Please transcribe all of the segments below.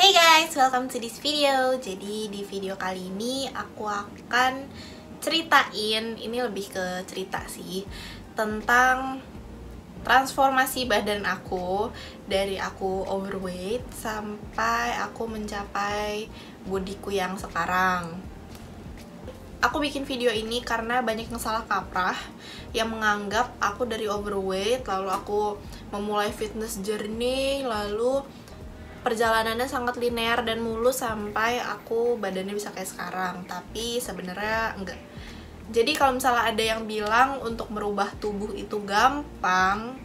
Hey guys, welcome to this video. Jadi di video kali ini aku akan ceritain, ini lebih ke cerita sih, tentang transformasi badan aku dari aku overweight sampai aku mencapai bodiku yang sekarang. Aku bikin video ini karena banyak yang salah kaprah yang menganggap aku dari overweight, lalu aku memulai fitness journey, lalu perjalanannya sangat linear dan mulus sampai aku badannya bisa kayak sekarang. Tapi sebenarnya enggak. Jadi kalau misalnya ada yang bilang untuk merubah tubuh itu gampang,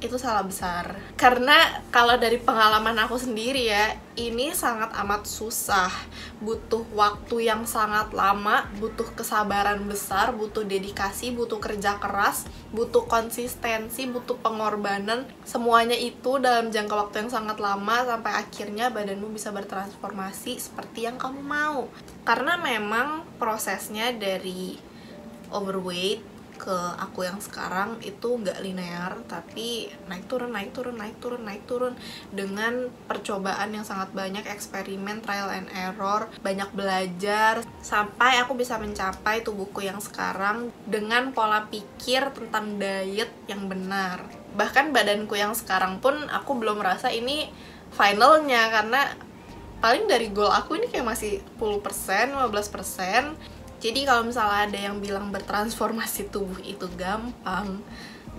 itu salah besar. Karena kalau dari pengalaman aku sendiri ya, ini sangat amat susah. Butuh waktu yang sangat lama, butuh kesabaran besar, butuh dedikasi, butuh kerja keras, butuh konsistensi, butuh pengorbanan. Semuanya itu dalam jangka waktu yang sangat lama sampai akhirnya badanmu bisa bertransformasi seperti yang kamu mau. Karena memang prosesnya dari overweight ke aku yang sekarang itu nggak linear, tapi naik turun dengan percobaan yang sangat banyak, eksperimen, trial and error, banyak belajar sampai aku bisa mencapai tubuhku yang sekarang dengan pola pikir tentang diet yang benar. Bahkan badanku yang sekarang pun aku belum merasa ini finalnya, karena paling dari goal aku ini kayak masih 10%, 15%. Jadi kalau misalnya ada yang bilang bertransformasi tubuh itu gampang,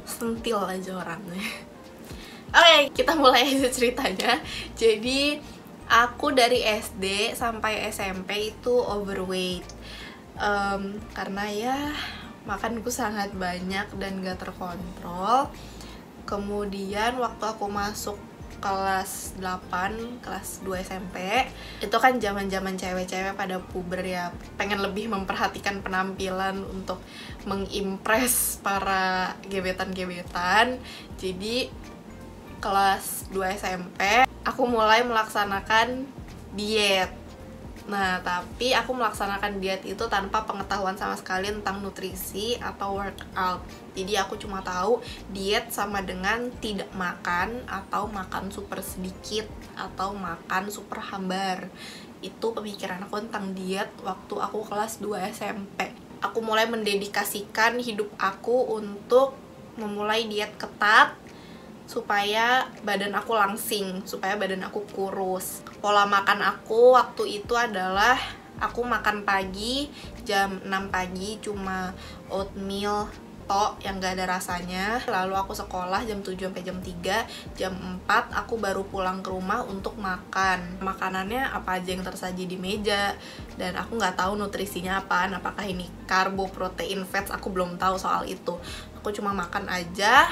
sentil aja orangnya. Oke, kita mulai aja ceritanya. Jadi aku dari SD sampai SMP itu overweight, karena ya makanku sangat banyak dan gak terkontrol. Kemudian waktu aku masuk kelas 8, kelas 2 SMP, itu kan zaman-zaman cewek-cewek pada puber ya, pengen lebih memperhatikan penampilan untuk mengimpress para gebetan-gebetan. Jadi kelas 2 SMP aku mulai melaksanakan diet. Nah, tapi aku melaksanakan diet itu tanpa pengetahuan sama sekali tentang nutrisi atau workout. Jadi aku cuma tahu diet sama dengan tidak makan atau makan super sedikit atau makan super hambar. Itu pemikiran aku tentang diet waktu aku kelas 2 SMP. Aku mulai mendedikasikan hidup aku untuk memulai diet ketat supaya badan aku langsing, supaya badan aku kurus. Pola makan aku waktu itu adalah aku makan pagi jam 6 pagi cuma oatmeal tok yang gak ada rasanya. Lalu aku sekolah jam 7 sampai jam 3. Jam 4 aku baru pulang ke rumah untuk makan. Makanannya apa aja yang tersaji di meja, dan aku nggak tahu nutrisinya apaan, apakah ini karbo, protein, fats, aku belum tahu soal itu. Aku cuma makan aja,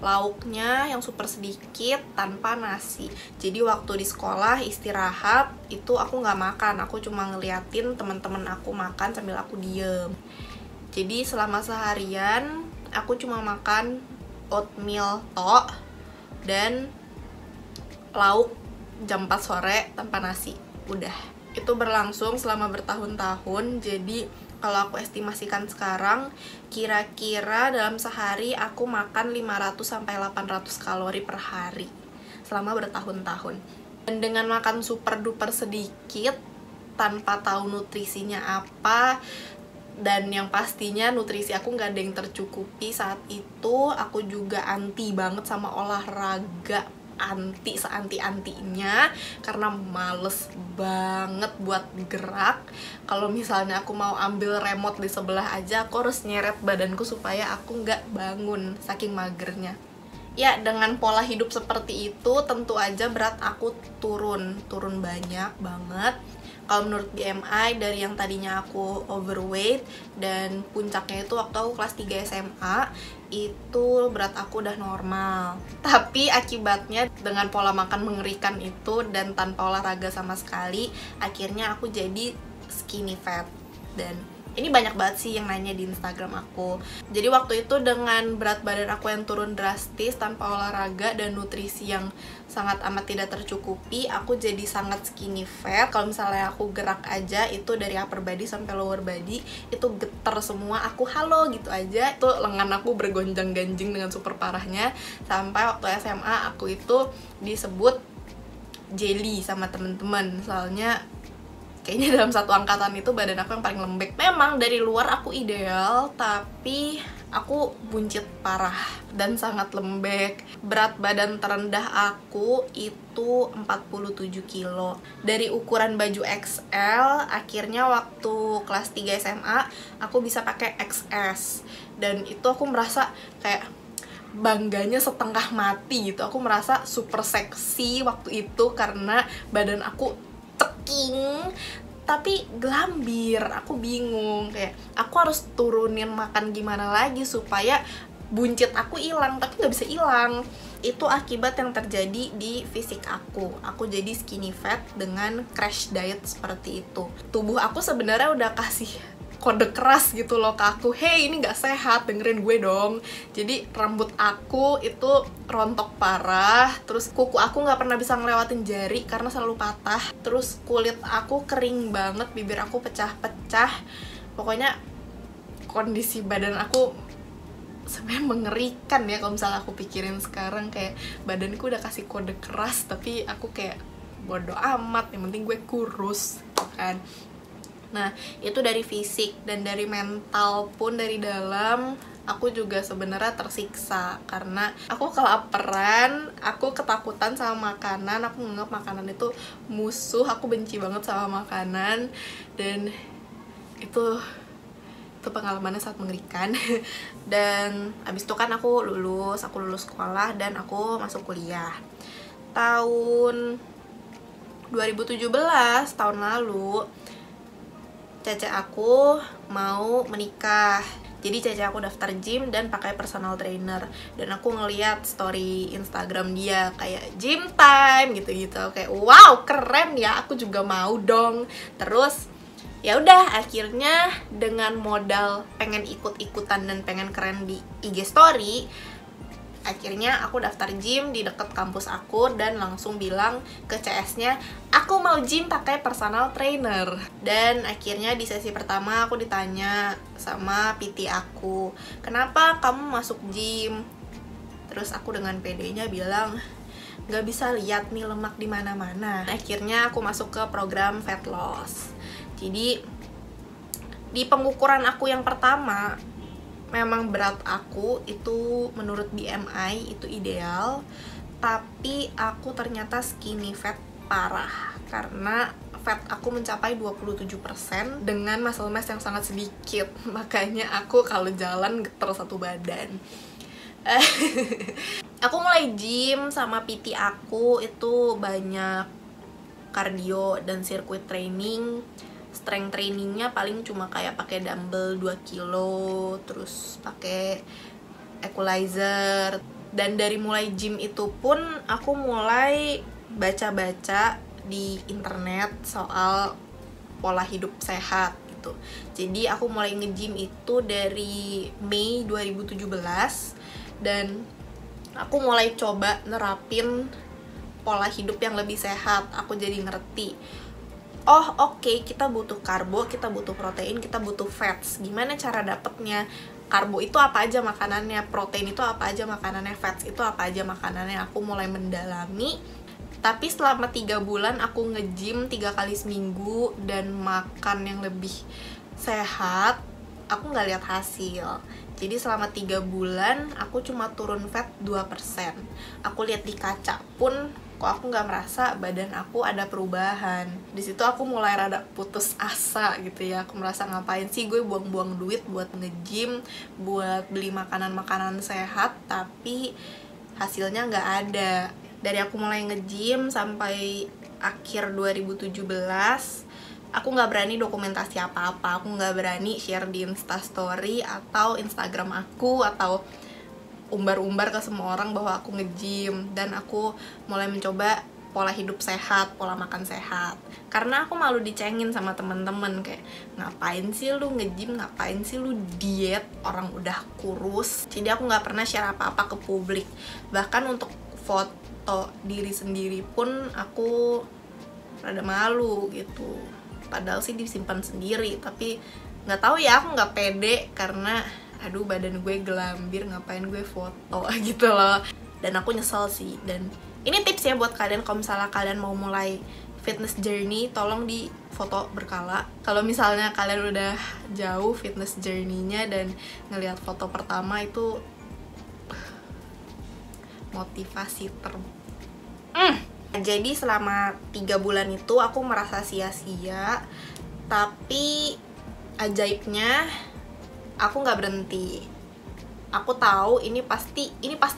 lauknya yang super sedikit tanpa nasi. Jadi waktu di sekolah istirahat itu aku nggak makan, aku cuma ngeliatin teman-teman aku makan sambil aku diem. Jadi selama seharian aku cuma makan oatmeal tok dan lauk jam 4 sore tanpa nasi. Udah. Itu berlangsung selama bertahun-tahun. Jadi kalau aku estimasikan sekarang, kira-kira dalam sehari aku makan 500-800 kalori per hari selama bertahun-tahun. Dan dengan makan super duper sedikit, tanpa tahu nutrisinya apa, dan yang pastinya nutrisi aku nggak ada yang tercukupi saat itu. Aku juga anti banget sama olahraga, seanti-antinya, karena males banget buat gerak. Kalau misalnya aku mau ambil remote di sebelah aja, aku harus nyeret badanku supaya aku nggak bangun, saking magernya. Ya, dengan pola hidup seperti itu tentu aja berat aku turun banyak banget. Kalau menurut BMI, dari yang tadinya aku overweight dan puncaknya itu waktu aku kelas 3 SMA, itu berat aku udah normal. Tapi akibatnya dengan pola makan mengerikan itu dan tanpa olahraga sama sekali, akhirnya aku jadi skinny fat. Dan ini banyak banget sih yang nanya di Instagram aku. Jadi waktu itu dengan berat badan aku yang turun drastis tanpa olahraga dan nutrisi yang sangat amat tidak tercukupi, aku jadi sangat skinny fat. Kalau misalnya aku gerak aja itu dari upper body sampai lower body itu geter semua, aku halo gitu aja. Itu lengan aku bergonjang-ganjing dengan super parahnya. Sampai waktu SMA aku itu disebut jelly sama temen-temen, soalnya kayaknya dalam satu angkatan itu badan aku yang paling lembek. Memang dari luar aku ideal, tapi aku buncit parah dan sangat lembek. Berat badan terendah aku itu 47 kilo. Dari ukuran baju XL, akhirnya waktu kelas 3 SMA aku bisa pakai XS. Dan itu aku merasa kayak bangganya setengah mati gitu. Aku merasa super seksi waktu itu karena badan aku ceking tapi gelambir. Aku bingung, kayak aku harus turunin makan gimana lagi supaya buncit aku hilang, tapi nggak bisa hilang. Itu akibat yang terjadi di fisik aku. Aku jadi skinny fat dengan crash diet seperti itu. Tubuh aku sebenarnya udah kasih kode keras gitu loh ke aku, hey ini gak sehat, dengerin gue dong. Jadi rambut aku itu rontok parah, terus kuku aku gak pernah bisa ngelewatin jari karena selalu patah, terus kulit aku kering banget, bibir aku pecah-pecah. Pokoknya kondisi badan aku sebenarnya mengerikan ya kalau misalnya aku pikirin sekarang. Kayak badanku udah kasih kode keras tapi aku kayak bodo amat, yang penting gue kurus kan. Nah, itu dari fisik, dan dari mental pun, dari dalam aku juga sebenarnya tersiksa karena aku kelaparan, aku ketakutan sama makanan, aku menganggap makanan itu musuh, aku benci banget sama makanan, dan itu pengalamannya sangat mengerikan. Dan abis itu kan aku lulus sekolah dan aku masuk kuliah. Tahun 2017, tahun lalu, cece aku mau menikah. Jadi cece aku daftar gym dan pakai personal trainer. Dan aku ngeliat story Instagram dia kayak gym time gitu-gitu. Kayak wow, keren ya, aku juga mau dong. Terus ya udah, akhirnya dengan modal pengen ikut-ikutan dan pengen keren di IG story, akhirnya aku daftar gym di deket kampus aku dan langsung bilang ke CS-nya, aku mau gym pakai personal trainer. Dan akhirnya di sesi pertama aku ditanya sama PT aku, kenapa kamu masuk gym? Terus aku dengan PD-nya bilang, nggak bisa lihat nih lemak di mana-mana. Akhirnya aku masuk ke program fat loss. Jadi di pengukuran aku yang pertama, memang berat aku itu menurut BMI itu ideal, tapi aku ternyata skinny fat parah karena fat aku mencapai 27% dengan muscle mass yang sangat sedikit. Makanya aku kalau jalan geter satu badan. Aku mulai gym sama PT aku itu banyak cardio dan circuit training. Strength trainingnya paling cuma kayak pakai dumbbell 2 kilo, terus pakai equalizer. Dan dari mulai gym itu pun aku mulai baca-baca di internet soal pola hidup sehat gitu. Jadi aku mulai nge-gym itu dari Mei 2017 dan aku mulai coba nerapin pola hidup yang lebih sehat. Aku jadi ngerti, oh oke, kita butuh karbo, kita butuh protein, kita butuh fats. Gimana cara dapetnya? Karbo itu apa aja makanannya, protein itu apa aja makanannya, fats itu apa aja makanannya. Aku mulai mendalami. Tapi selama 3 bulan aku nge-gym 3 kali seminggu dan makan yang lebih sehat, aku nggak lihat hasil. Jadi selama 3 bulan aku cuma turun fat 2%. Aku lihat di kaca pun kok aku nggak merasa badan aku ada perubahan. Di situ aku mulai rada putus asa gitu ya. Aku merasa ngapain sih gue buang-buang duit buat nge-gym, buat beli makanan-makanan sehat, tapi hasilnya nggak ada. Dari aku mulai nge-gym sampai akhir 2017, aku nggak berani dokumentasi apa-apa. Aku nggak berani share di Instastory atau Instagram aku, atau umbar-umbar ke semua orang bahwa aku nge-gym. Dan aku mulai mencoba pola hidup sehat, pola makan sehat, karena aku malu dicengin sama temen-temen kayak, ngapain sih lu nge-gym, ngapain sih lu diet, orang udah kurus. Jadi aku nggak pernah share apa-apa ke publik. Bahkan untuk foto diri sendiri pun aku rada malu gitu, padahal sih disimpan sendiri. Tapi nggak tahu ya, aku nggak pede karena aduh badan gue gelambir, ngapain gue foto gitu loh. Dan aku nyesel sih. Dan Ini tips ya buat kalian kalau misalnya kalian mau mulai fitness journey, tolong di foto berkala. Kalau misalnya kalian udah jauh fitness journey-nya dan ngelihat foto pertama itu motivasi Jadi selama 3 bulan itu aku merasa sia-sia, tapi ajaibnya aku nggak berhenti. Aku tahu ini pasti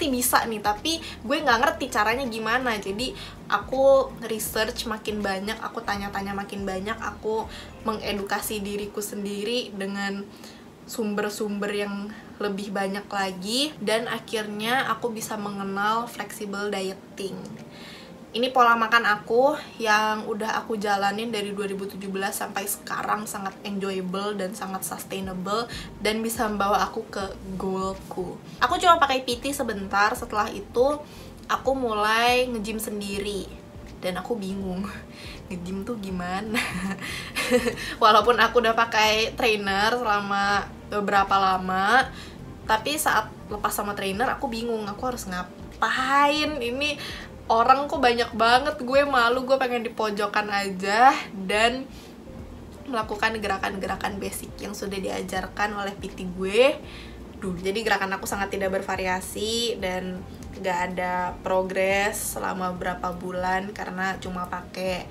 bisa nih, tapi gue nggak ngerti caranya gimana. Jadi aku research makin banyak, aku tanya-tanya makin banyak, aku mengedukasi diriku sendiri dengan sumber-sumber yang lebih banyak lagi, dan akhirnya aku bisa mengenal flexible dieting. Ini pola makan aku yang udah aku jalanin dari 2017 sampai sekarang, sangat enjoyable dan sangat sustainable dan bisa membawa aku ke goalku. Aku cuma pakai PT sebentar, setelah itu aku mulai nge-gym sendiri dan aku bingung nge-gym tuh gimana. Walaupun aku udah pakai trainer selama beberapa lama, tapi saat lepas sama trainer aku bingung aku harus ngapain. Ini orang kok banyak banget, gue malu, gue pengen di pojokan aja dan melakukan gerakan-gerakan basic yang sudah diajarkan oleh PT gue. Jadi gerakan aku sangat tidak bervariasi dan gak ada progres selama berapa bulan karena cuma pakai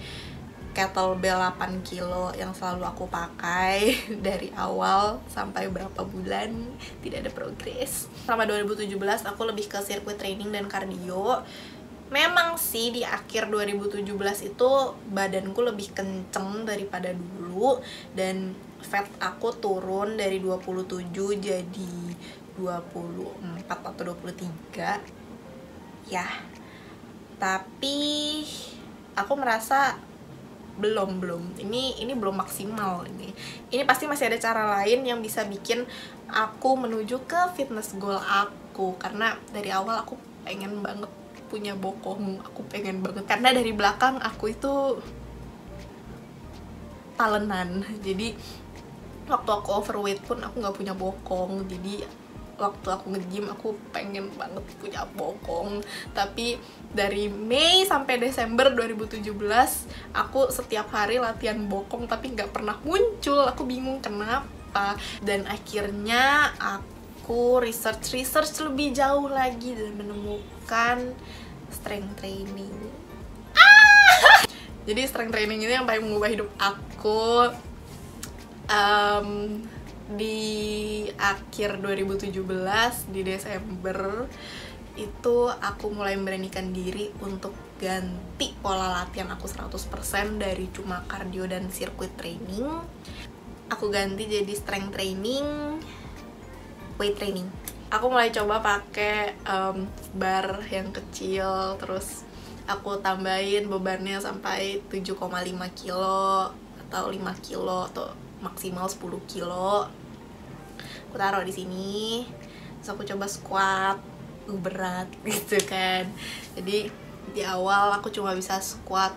kettlebell 8 kilo yang selalu aku pakai dari awal sampai berapa bulan tidak ada progres. Selama 2017 aku lebih ke circuit training dan cardio. Memang sih di akhir 2017 itu badanku lebih kenceng daripada dulu dan fat aku turun dari 27 jadi 24 atau 23 ya. Tapi aku merasa belum ini belum maksimal. Ini pasti masih ada cara lain yang bisa bikin aku menuju ke fitness goal aku, karena dari awal aku pengen banget punya bokong, aku pengen banget karena dari belakang aku itu talenan. Jadi waktu aku overweight pun aku nggak punya bokong, jadi waktu aku nge-gym aku pengen banget punya bokong. Tapi dari Mei sampai Desember 2017 aku setiap hari latihan bokong tapi nggak pernah muncul. Aku bingung kenapa, dan akhirnya aku research lebih jauh lagi dan menemukan strength training. Jadi strength training ini yang paling mengubah hidup aku. Di akhir 2017 di Desember itu aku mulai memberanikan diri untuk ganti pola latihan aku 100% dari cuma cardio dan circuit training. Aku ganti jadi strength training, weight training. Aku mulai coba pakai bar yang kecil, terus aku tambahin bebannya sampai 7,5 kilo atau 5 kilo atau maksimal 10 kilo. Aku taruh di sini, terus aku coba squat, berat gitu kan. Jadi di awal aku cuma bisa squat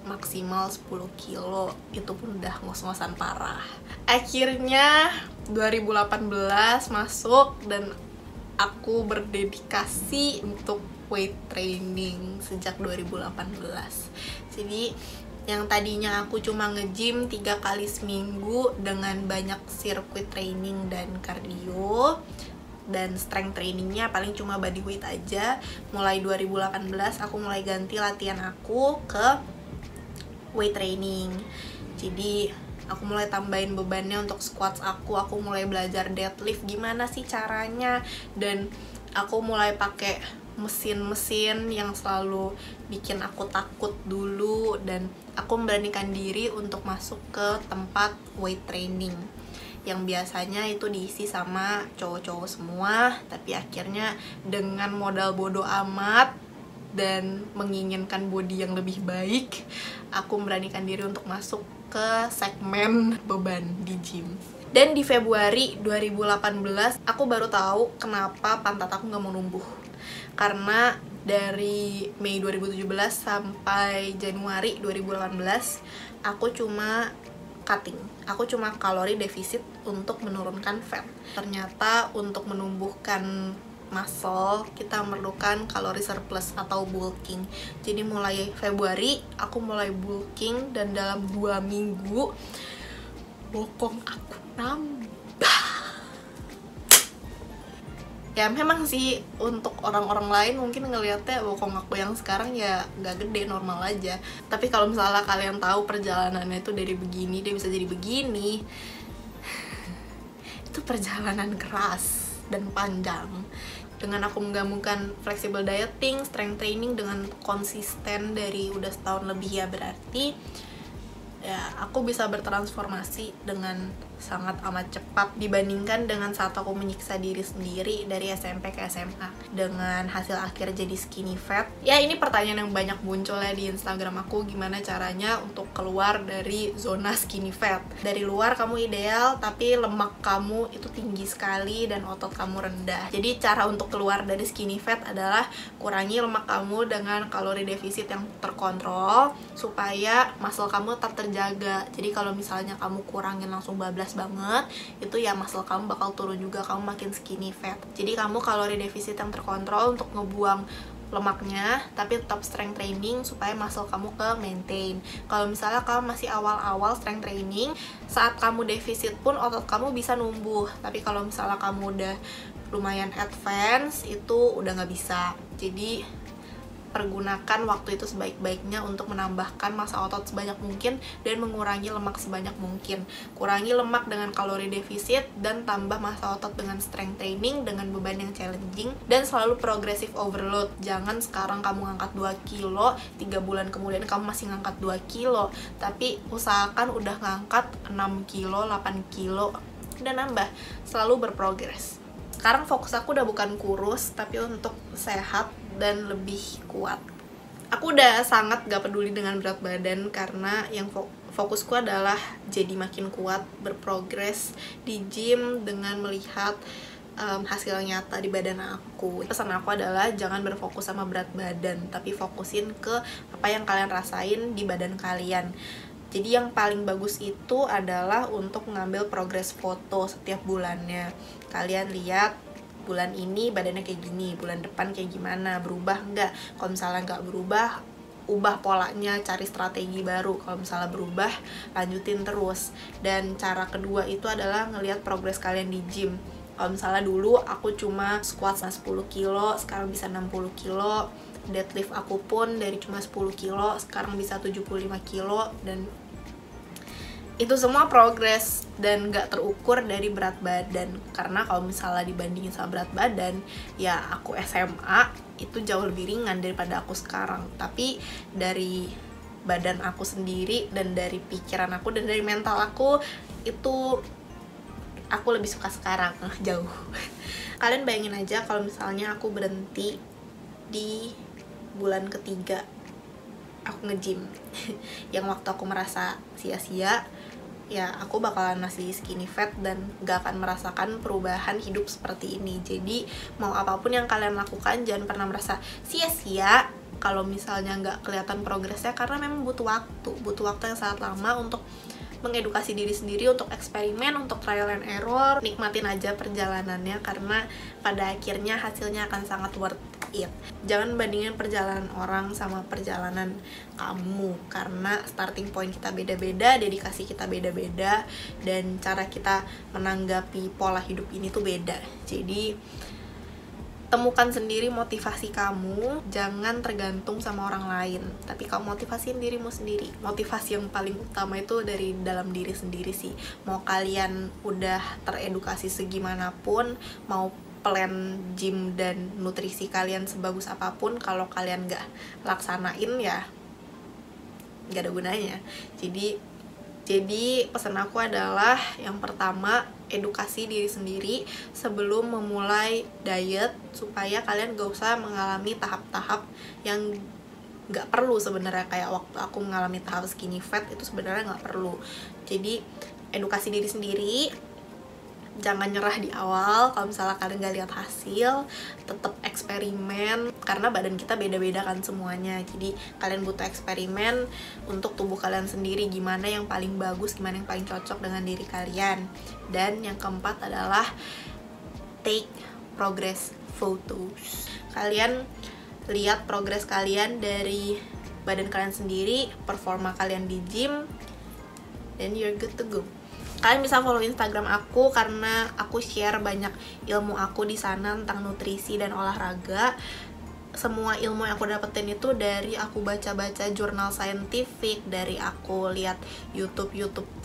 maksimal 10 kilo, itu pun udah ngos-ngosan parah. Akhirnya 2018 masuk dan aku berdedikasi untuk weight training sejak 2018. Jadi yang tadinya aku cuma nge-gym 3 kali seminggu dengan banyak circuit training dan cardio dan strength trainingnya paling cuma body weight aja, mulai 2018 aku mulai ganti latihan aku ke weight training. Jadi aku mulai tambahin bebannya untuk squats aku mulai belajar deadlift gimana sih caranya, dan aku mulai pakai mesin-mesin yang selalu bikin aku takut dulu, dan aku memberanikan diri untuk masuk ke tempat weight training yang biasanya itu diisi sama cowok-cowok semua, tapi akhirnya dengan modal bodoh amat dan menginginkan body yang lebih baik, aku memberanikan diri untuk masuk ke segmen beban di gym. Dan di Februari 2018 aku baru tahu kenapa pantat aku nggak mau numbuh. Karena dari Mei 2017 sampai Januari 2018 aku cuma cutting, aku cuma kalori defisit untuk menurunkan fat. Ternyata untuk menumbuhkan muscle, kita memerlukan kalori surplus atau bulking. Jadi mulai Februari aku mulai bulking, dan dalam 2 minggu bokong aku nambah. Ya memang sih untuk orang-orang lain mungkin ngelihatnya bokong aku yang sekarang ya nggak gede, normal aja. Tapi kalau misalnya kalian tahu perjalanannya itu dari begini dia bisa jadi begini, itu perjalanan keras dan panjang. Dengan aku menggabungkan flexible dieting, strength training dengan konsisten dari udah setahun lebih, ya berarti ya aku bisa bertransformasi dengan sangat amat cepat dibandingkan dengan saat aku menyiksa diri sendiri dari SMP ke SMA dengan hasil akhir jadi skinny fat. Ya ini pertanyaan yang banyak muncul ya di Instagram aku, gimana caranya untuk keluar dari zona skinny fat. Dari luar kamu ideal tapi lemak kamu itu tinggi sekali dan otot kamu rendah. Jadi cara untuk keluar dari skinny fat adalah kurangi lemak kamu dengan kalori defisit yang terkontrol supaya muscle kamu tetap terjaga. Jadi kalau misalnya kamu kurangin langsung bablas banget, itu ya muscle kamu bakal turun juga, kamu makin skinny fat. Jadi kamu kalori defisit yang terkontrol untuk ngebuang lemaknya, tapi tetap strength training supaya muscle kamu ke maintain. Kalau misalnya kamu masih awal-awal strength training, saat kamu defisit pun otot kamu bisa numbuh. Tapi kalau misalnya kamu udah lumayan advance, itu udah nggak bisa. Jadi pergunakan waktu itu sebaik-baiknya untuk menambahkan massa otot sebanyak mungkin dan mengurangi lemak sebanyak mungkin. Kurangi lemak dengan kalori defisit dan tambah massa otot dengan strength training dengan beban yang challenging, dan selalu progressive overload. Jangan sekarang kamu ngangkat 2 kilo, 3 bulan kemudian kamu masih ngangkat 2 kilo, tapi usahakan udah ngangkat 6 kilo, 8 kilo dan nambah, selalu berprogres. Sekarang fokus aku udah bukan kurus, tapi untuk sehat dan lebih kuat. Aku udah sangat gak peduli dengan berat badan, karena yang fokusku adalah jadi makin kuat, berprogres di gym dengan melihat hasil nyata di badan aku. Pesan aku adalah jangan berfokus sama berat badan, tapi fokusin ke apa yang kalian rasain di badan kalian. Jadi yang paling bagus itu adalah untuk mengambil progress foto setiap bulannya. Kalian lihat bulan ini badannya kayak gini, bulan depan kayak gimana, berubah nggak? Kalau misalnya nggak berubah, ubah polanya, cari strategi baru. Kalau misalnya berubah, lanjutin terus. Dan cara kedua itu adalah ngelihat progress kalian di gym. Kalau misalnya dulu aku cuma squat 10 kilo, sekarang bisa 60 kilo. Deadlift aku pun dari cuma 10 kilo, sekarang bisa 75 kilo. Dan itu semua progres dan gak terukur dari berat badan. Karena kalau misalnya dibandingin sama berat badan, ya aku SMA itu jauh lebih ringan daripada aku sekarang. Tapi dari badan aku sendiri dan dari pikiran aku dan dari mental aku, itu aku lebih suka sekarang, jauh. Kalian bayangin aja kalau misalnya aku berhenti di bulan ketiga aku nge-gym yang waktu aku merasa sia-sia, ya aku bakalan masih skinny fat dan gak akan merasakan perubahan hidup seperti ini. Jadi mau apapun yang kalian lakukan, jangan pernah merasa sia-sia kalau misalnya gak kelihatan progresnya, karena memang butuh waktu yang sangat lama untuk mengedukasi diri sendiri, untuk eksperimen, untuk trial and error. Nikmatin aja perjalanannya, karena pada akhirnya hasilnya akan sangat worth it. Jangan bandingin perjalanan orang sama perjalanan kamu, karena starting point kita beda-beda, dedikasi kita beda-beda, dan cara kita menanggapi pola hidup ini tuh beda. Jadi temukan sendiri motivasi kamu, jangan tergantung sama orang lain, tapi kamu motivasiin dirimu sendiri. Motivasi yang paling utama itu dari dalam diri sendiri sih. Mau kalian udah teredukasi segimanapun, mau plan gym dan nutrisi kalian sebagus apapun, kalau kalian gak laksanain ya gak ada gunanya. Jadi pesan aku adalah yang pertama, edukasi diri sendiri sebelum memulai diet, supaya kalian gak usah mengalami tahap-tahap yang gak perlu sebenarnya. Kayak waktu aku mengalami tahap skinny fat itu sebenarnya gak perlu. Jadi edukasi diri sendiri, jangan nyerah di awal. Kalau misalnya kalian gak lihat hasil, tetap eksperimen, karena badan kita beda-beda kan semuanya. Jadi kalian butuh eksperimen untuk tubuh kalian sendiri, gimana yang paling bagus, gimana yang paling cocok dengan diri kalian. Dan yang keempat adalah take progress photos. Kalian lihat progres kalian dari badan kalian sendiri, performa kalian di gym, then you're good to go. Kalian bisa follow Instagram aku karena aku share banyak ilmu aku di sana tentang nutrisi dan olahraga. Semua ilmu yang aku dapetin itu dari aku baca-baca jurnal saintifik, dari aku lihat YouTube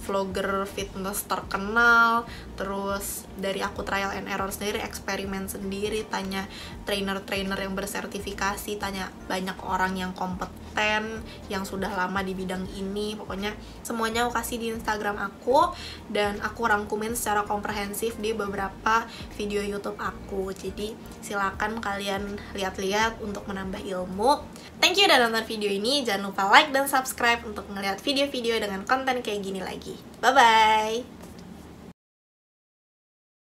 vlogger fitness terkenal, terus dari aku trial and error sendiri, eksperimen sendiri, tanya trainer-trainer yang bersertifikasi, tanya banyak orang yang kompeten, yang sudah lama di bidang ini. Pokoknya semuanya aku kasih di Instagram aku, dan aku rangkumin secara komprehensif di beberapa video YouTube aku. Jadi silakan kalian lihat-lihat untuk menambah ilmu. Thank you udah nonton video ini. Jangan lupa like dan subscribe untuk ngeliat video-video dengan konten kayak gini lagi. Bye-bye!